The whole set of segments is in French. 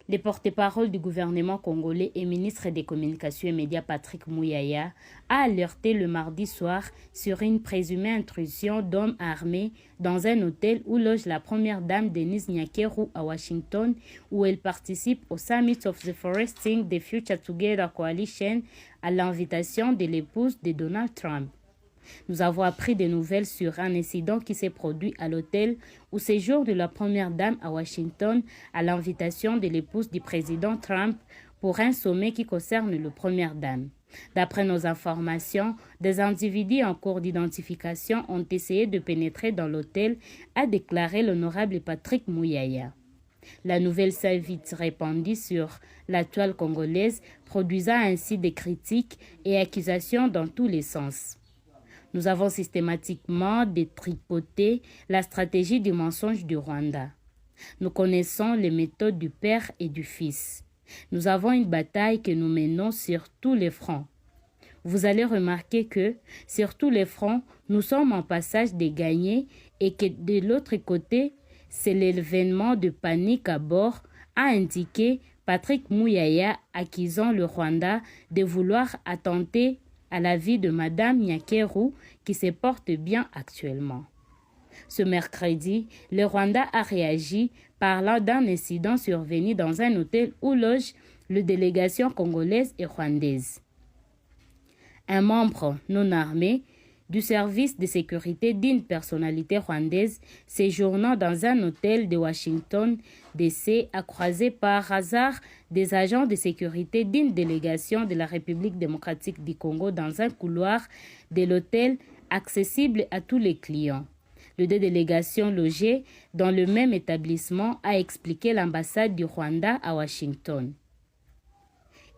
Le porte-parole du gouvernement congolais et ministre des Communications et Médias Patrick Muyaya a alerté le mardi soir sur une présumée intrusion d'hommes armés dans un hôtel où loge la première dame Denise Nyakeru à Washington, où elle participe au Summit of the Foresting the Future Together Coalition à l'invitation de l'épouse de Donald Trump. Nous avons appris des nouvelles sur un incident qui s'est produit à l'hôtel où séjourne la première dame à Washington à l'invitation de l'épouse du président Trump pour un sommet qui concerne la première dame. D'après nos informations, des individus en cours d'identification ont essayé de pénétrer dans l'hôtel, a déclaré l'honorable Patrick Muyaya. La nouvelle s'est vite répandue sur la toile congolaise, produisant ainsi des critiques et accusations dans tous les sens. Nous avons systématiquement détripoté la stratégie du mensonge du Rwanda. Nous connaissons les méthodes du père et du fils. Nous avons une bataille que nous menons sur tous les fronts. Vous allez remarquer que, sur tous les fronts, nous sommes en passage de gagner et que de l'autre côté, c'est l'événement de panique à bord, a indiqué Patrick Muyaya, accusant le Rwanda de vouloir attenter à la vie de Madame Nyakeru qui se porte bien actuellement. Ce mercredi, le Rwanda a réagi parlant d'un incident survenu dans un hôtel où loge la délégation congolaise et rwandaise. Un membre non armé du service de sécurité d'une personnalité rwandaise séjournant dans un hôtel de Washington DC a croisé par hasard des agents de sécurité d'une délégation de la République démocratique du Congo dans un couloir de l'hôtel accessible à tous les clients. Les deux délégations logées dans le même établissement a expliqué l'ambassade du Rwanda à Washington.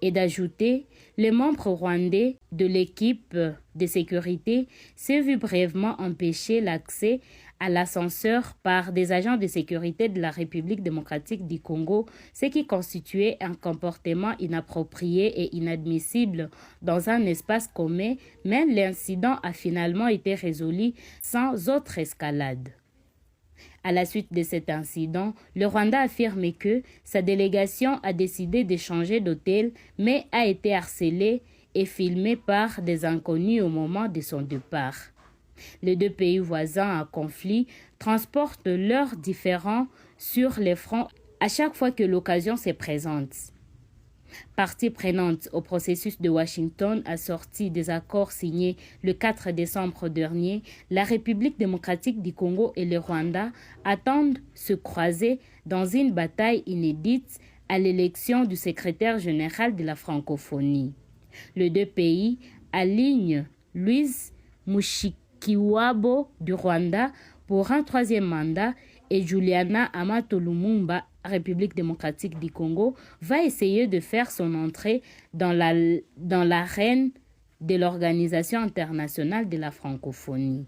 Et d'ajouter, les membres rwandais de l'équipe de sécurité s'est vu brièvement empêcher l'accès à l'ascenseur par des agents de sécurité de la République démocratique du Congo, ce qui constituait un comportement inapproprié et inadmissible dans un espace commun, mais l'incident a finalement été résolu sans autre escalade. À la suite de cet incident, le Rwanda affirme que sa délégation a décidé de changer d'hôtel, mais a été harcelée et filmée par des inconnus au moment de son départ. Les deux pays voisins en conflit transportent leurs différends sur les fronts à chaque fois que l'occasion se présente. Partie prenante au processus de Washington assorti des accords signés le 4 décembre dernier, la République démocratique du Congo et le Rwanda attendent se croiser dans une bataille inédite à l'élection du secrétaire général de la francophonie. Les deux pays alignent Louise Mushikiwabo du Rwanda pour un troisième mandat et Juliana Amato Lumumba, République démocratique du Congo, va essayer de faire son entrée dans l'arène de l'Organisation internationale de la francophonie.